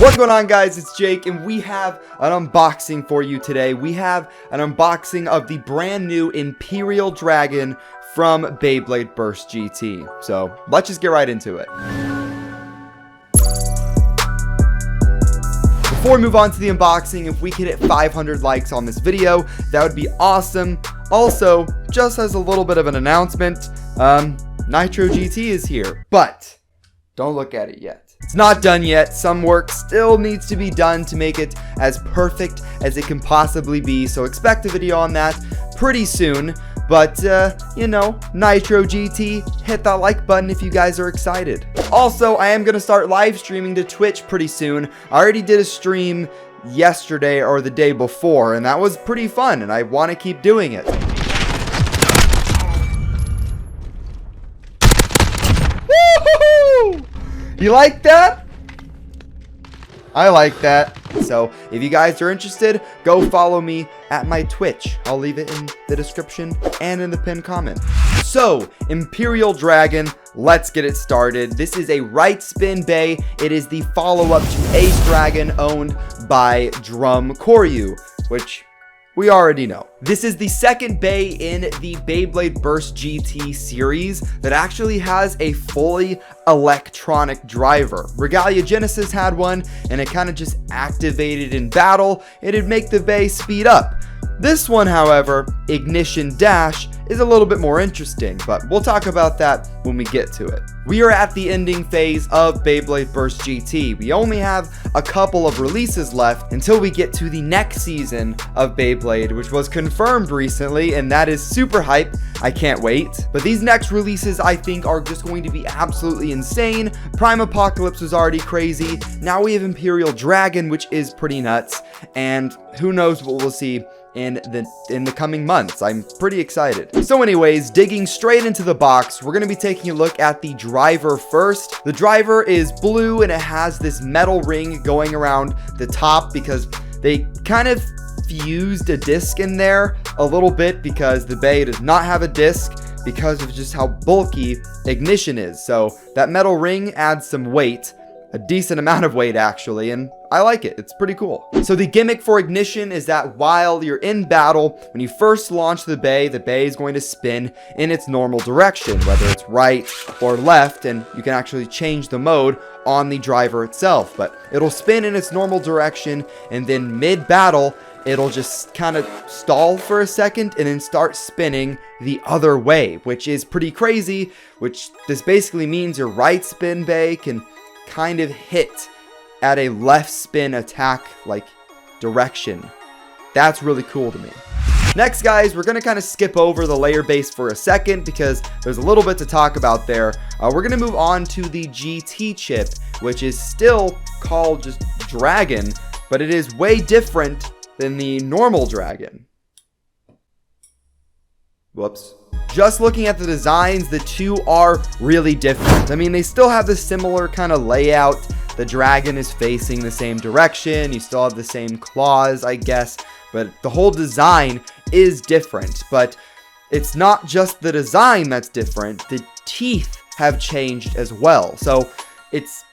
What's going on, guys? It's Jake, and we have an unboxing for you today. We have an unboxing of the brand new Imperial Dragon from Beyblade Burst GT. So let's just get right into it. Before we move on to the unboxing, if we could hit 500 likes on this video, that would be awesome. Also, just as a little bit of an announcement, Nitro GT is here, but don't look at it yet. It's not done yet. Some work still needs to be done to make it as perfect as it can possibly be. So expect a video on that pretty soon. But, you know, Nitro GT, hit that like button if you guys are excited. Also, I am going to start live streaming to Twitch pretty soon. I already did a stream yesterday or the day before, and that was pretty fun, and I want to keep doing it. Woo-hoo-hoo! You like that? I like that. So if you guys are interested, go follow me at my Twitch. I'll leave it in the description and in the pinned comment. So Imperial Dragon, let's get it started. This is a right spin bay. It is the follow-up to Ace Dragon, owned by Dante Koryu, which we already know. This is the second bay in the Beyblade Burst GT series that actually has a fully electronic driver. Regalia Genesis had one, and it kind of just activated in battle. It'd make the bay speed up. This one, however, Ignition Dash, is a little bit more interesting, but we'll talk about that when we get to it. We are at the ending phase of Beyblade Burst GT. We only have a couple of releases left until we get to the next season of Beyblade, which was confirmed recently, and that is super hype. I can't wait. But these next releases, I think, are just going to be absolutely insane. Prime Apocalypse was already crazy. Now we have Imperial Dragon, which is pretty nuts, and who knows what we'll see in the coming months. I'm pretty excited. So anyways, digging straight into the box, we're going to be taking a look at the driver first. The driver is blue, and it has this metal ring going around the top because they kind of fused a disc in there a little bit, because the bay does not have a disc because of just how bulky Ignition is. So that metal ring adds some weight, a decent amount of weight actually, and I like it. It's pretty cool. So the gimmick for Ignition is that while you're in battle, when you first launch the bay is going to spin in its normal direction, whether it's right or left, and you can actually change the mode on the driver itself, but it'll spin in its normal direction, and then mid-battle, it'll just kind of stall for a second and then start spinning the other way, which is pretty crazy, which this basically means your right spin bay can kind of hit at a left spin attack like direction. That's really cool to me. Next, guys, we're going to kind of skip over the layer base for a second because there's a little bit to talk about there. We're going to move on to the GT chip, which is still called just Dragon, but it is way different than the normal Dragon. Whoops. Just looking at the designs, the two are really different. I mean, they still have the similar kind of layout. The dragon is facing the same direction. You still have the same claws, I guess, but the whole design is different. But it's not just the design that's different. The teeth have changed as well. So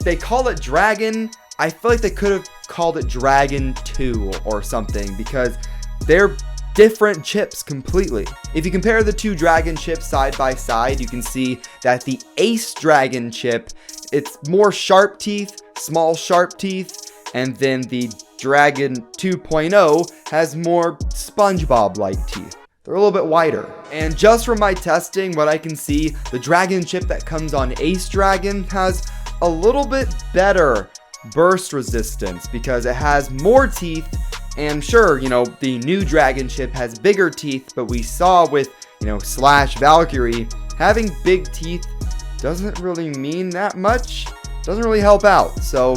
they call it Dragon. I feel like they could have called it Dragon 2 or something, because they're different chips completely. If you compare the two Dragon chips side by side, you can see that the Ace Dragon chip, it's more sharp teeth, small sharp teeth, and then the Dragon 2.0 has more SpongeBob-like teeth. They're a little bit wider. And just from my testing, what I can see, the Dragon chip that comes on Ace Dragon has a little bit better burst resistance because it has more teeth. And sure, you know, the new Dragon chip has bigger teeth, but we saw with, you know, Slash Valkyrie, having big teeth doesn't really mean that much. Doesn't really help out. So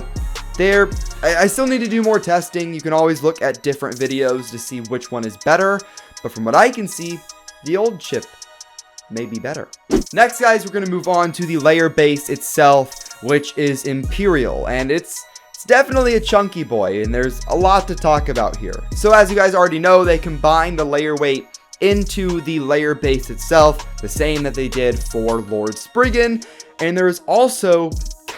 I still need to do more testing. You can always look at different videos to see which one is better. But from what I can see, the old chip may be better. Next, guys, we're going to move on to the layer base itself, which is Imperial. And it's definitely a chunky boy, and there's a lot to talk about here. So as you guys already know, they combined the layer weight into the layer base itself, the same that they did for Lord Spriggan. And there's also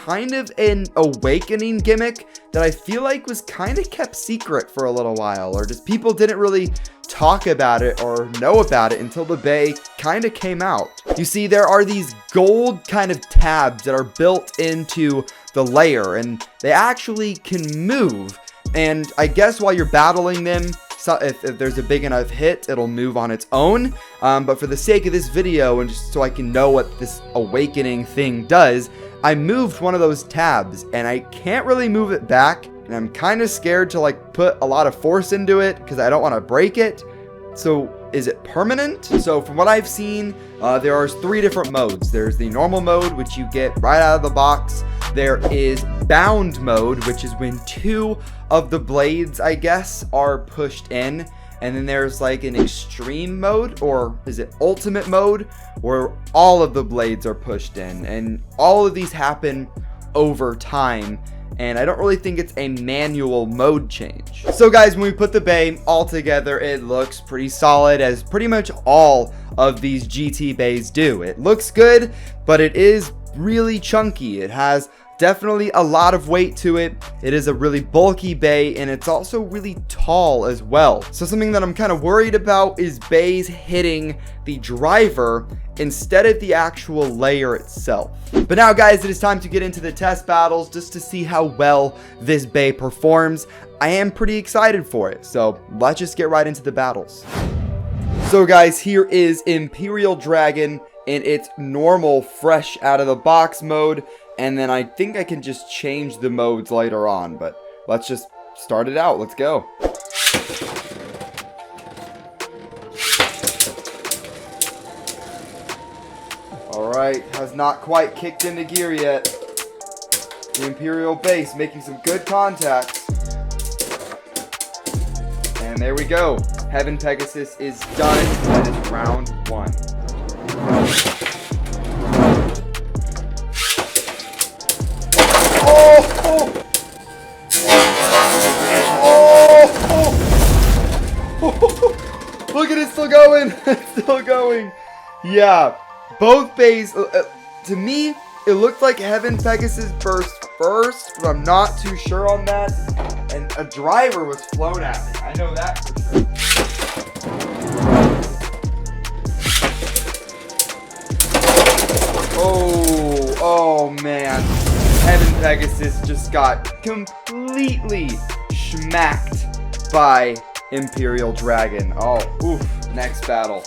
kind of an awakening gimmick that I feel like was kind of kept secret for a little while, or just people didn't really talk about it or know about it until the Bey kind of came out. You see, there are these gold kind of tabs that are built into the layer, and they actually can move. And I guess while you're battling them, so if there's a big enough hit, it'll move on its own. But for the sake of this video, and just so I can know what this awakening thing does, I moved one of those tabs, and I can't really move it back. And I'm kind of scared to like put a lot of force into it because I don't want to break it. So is it permanent? So from what I've seen, there are 3 different modes. There's the normal mode, which you get right out of the box. There is bound mode, which is when 2 of the blades, I guess, are pushed in. And then there's like an extreme mode, or is it ultimate mode, where all of the blades are pushed in. And all of these happen over time. And I don't really think it's a manual mode change. So guys, when we put the Bey all together, it looks pretty solid, as pretty much all of these GT Beys do. It looks good, but it is really chunky. It has definitely a lot of weight to it. It is a really bulky Bey, and it's also really tall as well. So something that I'm kind of worried about is Beys hitting the driver instead of the actual layer itself. But now guys, it is time to get into the test battles just to see how well this Bey performs. I am pretty excited for it, so let's just get right into the battles. So guys, here is Imperial Dragon in its normal fresh out of the box mode. And then I think I can just change the modes later on, but let's just start it out. Let's go. Alright, has not quite kicked into gear yet. The Imperial base making some good contact. And there we go. Heaven Pegasus is done. That is round 1. Look at it, still going. It's still going. Yeah, both Beys, to me, it looked like Heaven Pegasus burst first, but I'm not too sure on that. And a driver was flown at me. I know that for sure. Oh man. Heaven Pegasus just got completely schmacked by Imperial Dragon. Oh, oof. Next battle.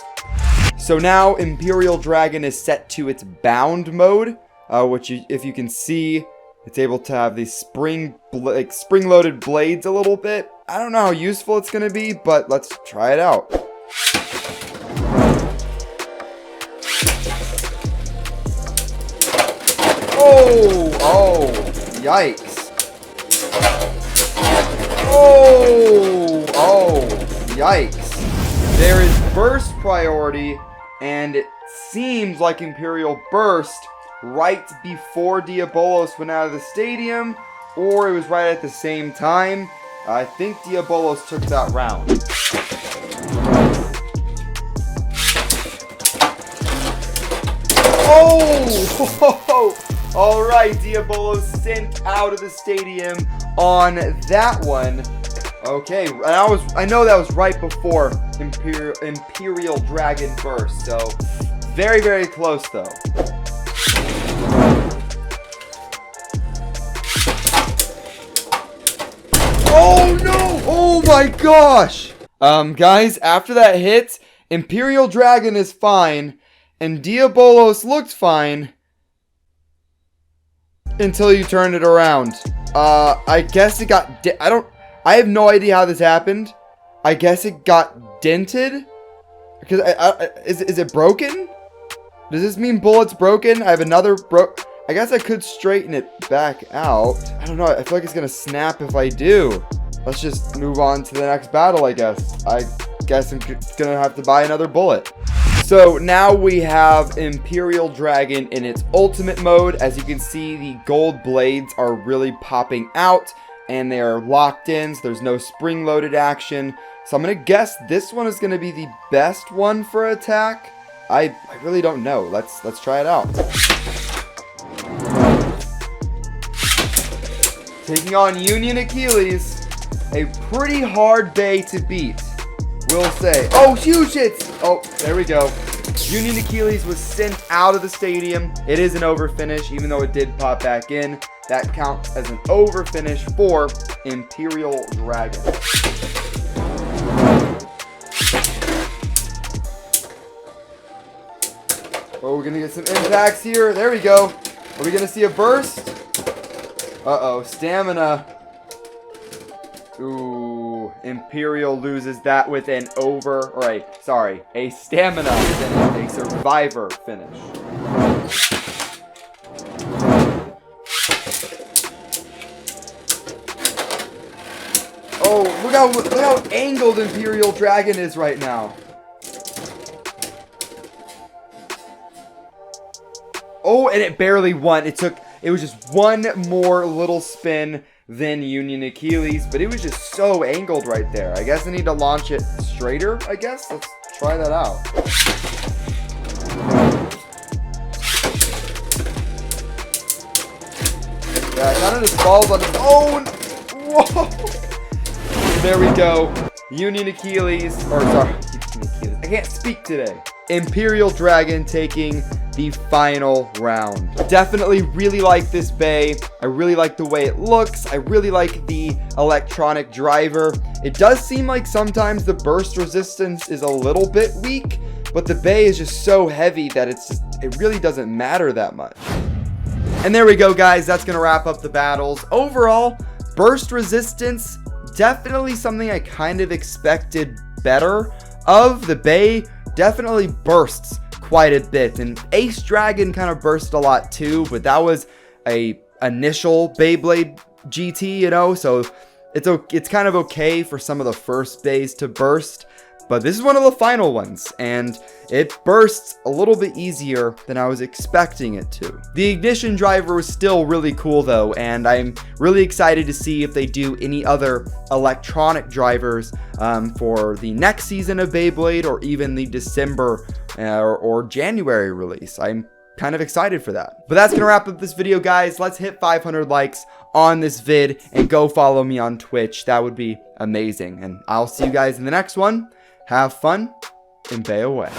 So now Imperial Dragon is set to its bound mode, which if you can see, it's able to have these spring-loaded blades a little bit. I don't know how useful it's going to be, but let's try it out. Oh, yikes. Oh, yikes. There is burst priority, and it seems like Imperial burst right before Diabolos went out of the stadium, or it was right at the same time. I think Diabolos took that round. Oh! Alright, Diabolos sent out of the stadium on that one. Okay, and I know that was right before Imperial Dragon Burst, so very, very close though. Oh no! Oh my gosh! Guys, after that hit, Imperial Dragon is fine, and Diabolos looked fine until you turned it around. I guess it got I have no idea how this happened. I guess it got dented? Because is it broken? Does this mean bullet's broken? I have another I guess I could straighten it back out. I don't know. I feel like it's gonna snap if I do. Let's just move on to the next battle, I guess. I guess I'm gonna have to buy another bullet. So now we have Imperial Dragon in its ultimate mode. As you can see, the gold blades are really popping out, and they are locked in, so there's no spring-loaded action. So I'm going to guess this one is going to be the best one for attack. I really don't know. Let's try it out. taking on Union Achilles. A pretty hard bay to beat, we'll say. Oh, huge hits! Oh, there we go. Union Achilles was sent out of the stadium. It is an overfinish, even though it did pop back in. That counts as an overfinish for Imperial Dragon. Oh, we're gonna get some impacts here. There we go. Are we gonna see a burst? Uh-oh, stamina. Ooh, Imperial loses that with an a stamina finish, a survivor finish. Oh, look how angled Imperial Dragon is right now. Oh, and it barely won. It was just one more little spin than Union Achilles, but it was just so angled right there. I guess I need to launch it straighter, I guess. Let's try that out. Yeah, it kind of just falls on its own. Whoa! There we go. Union Achilles, I can't speak today. Imperial Dragon taking the final round. Definitely really like this bay. I really like the way it looks. I really like the electronic driver. It does seem like sometimes the burst resistance is a little bit weak, but the bay is just so heavy that it really doesn't matter that much. And there we go, guys. That's gonna wrap up the battles. Overall, burst resistance, definitely something I kind of expected better of. The bay definitely bursts quite a bit, and Ace Dragon kind of burst a lot too, but that was a initial Beyblade GT, you know, so it's kind of okay for some of the first bays to burst, but this is one of the final ones, and it bursts a little bit easier than I was expecting it to. The ignition driver was still really cool though, and I'm really excited to see if they do any other electronic drivers for the next season of Beyblade, or even the December or January release. I'm kind of excited for that. But that's gonna wrap up this video, guys. Let's hit 500 likes on this vid and go follow me on Twitch. That would be amazing, and I'll see you guys in the next one. Have fun and bay away.